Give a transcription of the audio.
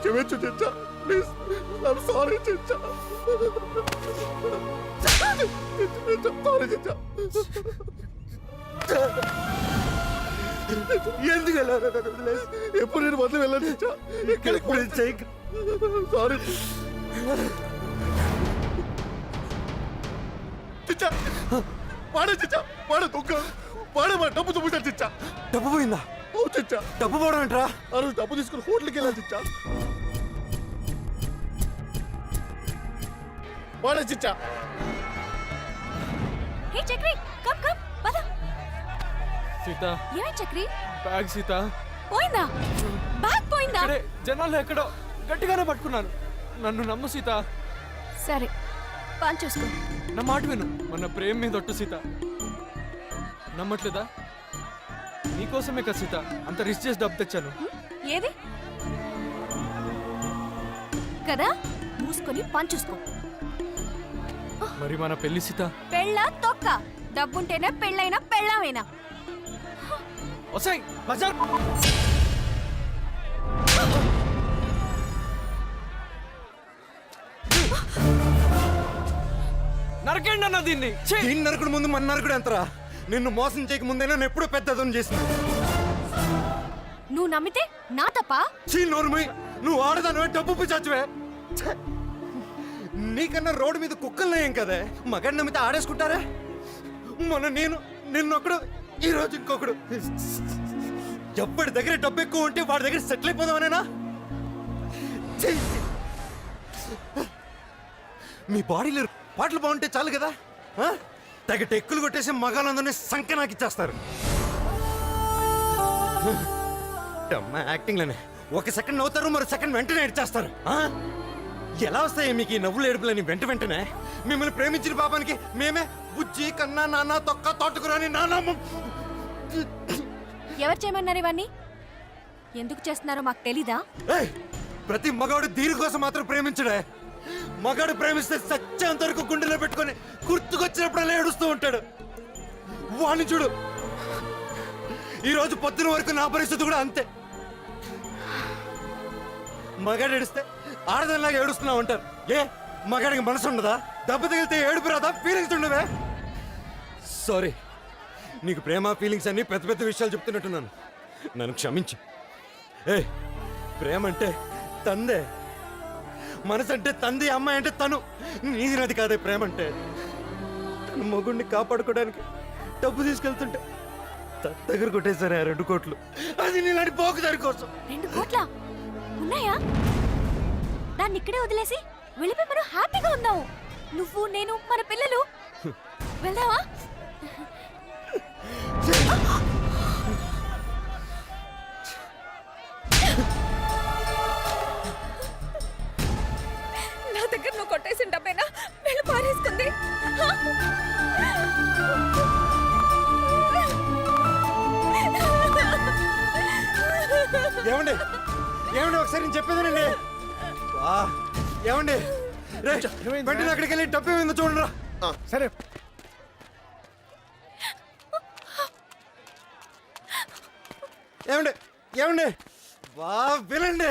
క్షమించు చిచ్చా, please, I'm sorry చిచ్చా, sorry చిచ్చా. ఎందుకు వెళ్ళారు? ఎప్పుడు నేను వదిలి వెళ్ళాను చిచ్చా. ఎక్కడికి సారీ చిచ్చా. వాడే చిచ్చా, వాడే దొంగ, వాడే మా డబ్బు చూపించాడు చిచ్చా. డబ్బు పోయిందా? చిచ్చా డబ్బు పోవడం ఏంట్రా? ఆ రోజు డబ్బు తీసుకుని హోటల్కి వెళ్ళాలి చిచ్చా. వాడే చిచ్చా. హే చక్రి, కమ్ కమ్ పద. సీత, ఏమై చక్రి? బ్యాగ్ సీత. పోయిందా? బ్యాగ్ పోయిందా? అరే జనాల్లో ఎక్కడో గట్టిగానే పట్టుకున్నాను. నన్ను నమ్ము సీత. సరే, పని చూసుకో. నా మాట విను, మన ప్రేమ మీద ఒట్టు సీత. నమ్మట్లేదా? నీకోసమే కదా సీత అంత రిస్క్ చేసి డబ్బు తెచ్చాను. ఏది కదా? మూసుకొని పని చూసుకో. మరి మన పెళ్లి సీత? పెళ్ళా తొక్క? డబ్బుంటేనే పెళ్ళైనా పెళ్ళామేనా? వసాయ్ బజార్. నరకండి అన్న దీన్ని. దీన్ని నరకుడు ముందు మన నరకుడు ఎంతరా? నిన్ను మోసం చేయక ముందే నన్ను ఎప్పుడూ పెద్దదం చేసిన. నువ్వు నమ్మితే నా తప్ప? నోరుమి, నువ్వు ఆడదానివే, డబ్బు పిచ్చాచువే. నీకన్నా రోడ్డు మీద కుక్కలనేం కదే. మగాడి నమ్మితే ఆడేసుకుంటారా? మొన్న నిన్నొక్కడు, ఈ రోజు ఇంకొకడు. ఎప్పటి దగ్గర డబ్బు ఎక్కువ ఉంటే వాడి దగ్గర సెటిల్ అయిపోదామనేనా? మీ బాడీలో పాటలు బాగుంటే చాలు కదా. తెగ టెక్కులు కొట్టేసి మగాళ్ళందరినీ సంఖ్య నాకు ఇచ్చేస్తారు. యాక్టింగ్లోనే ఒక సెకండ్ నవ్వుతారు, మరో సెకండ్ వెంటనే ఇచ్చేస్తారు. ఎలా వస్తాయి మీకు ఈ నవ్వులు ఏడుపులని వెంటనే? మిమ్మల్ని ప్రేమించిన పాపానికి మేమే బుజ్జి కన్నా నాన్న తొక్క తోటకురాని నాన్న. ఎవరు చేయమన్నారు ఇవన్నీ? ఎందుకు చేస్తున్నారో మాకు తెలీదా? ప్రతి మగాడు దీని కోసం మాత్రం ప్రేమించడే. మగాడు ప్రేమిస్తే సత్యంత వరకు గుండెలో పెట్టుకొని గుర్తుకొచ్చినప్పుడల్లా ఏడుస్తూ ఉంటాడు. వాణ్ణి చూడు, ఈరోజు పొద్దున వరకు నా పరిస్థితి కూడా అంతే. మగాడు ఏడిస్తే ఆడదానిలాగా ఏడుస్తున్నావు అంటారు. ఏ మగాడికి మనసు ఉండదా? దెబ్బ తగిలితే ఏడుపు రాదా? ఫీలింగ్స్ ఉండవే? సారీ, నీకు ప్రేమ ఫీలింగ్స్ అన్ని పెద్ద పెద్ద విషయాలు చెప్తున్నట్టున్నాను, నన్ను క్షమించు. ప్రేమ అంటే తందే, మనసు అంటే తంది, అమ్మాయి అంటే తను. నీది నది కాదే ప్రేమ అంటే. తన మొగుడిని కాపాడుకోవడానికి డబ్బు తీసుకెళ్తుంటే తన దగ్గర కొట్టేశారు 2 కోట్లు. అది నీలాంటి పోకుదారి కోసం. 2 కోట్ల ఉన్నాయా? దాన్ని ఇక్కడే వదిలేసి వెళ్ళిపోయి మనం హ్యాపీగా ఉందాము. నువ్వు, నేను, మన పిల్లలు. వెళ్దామా? నా దగ్గర నువ్వు కొట్టేసిన డబ్బేనా వెళ్ళి పారేసుకుంది? ఏమండి ఏమండి ఒకసారి నేను చెప్పేదేనండి. ఏమండి వెంటనే అక్కడికి వెళ్ళి డబ్బు ఏమైందో చూడండి రా. సరే. ఏమండి ఏమండి వినండి.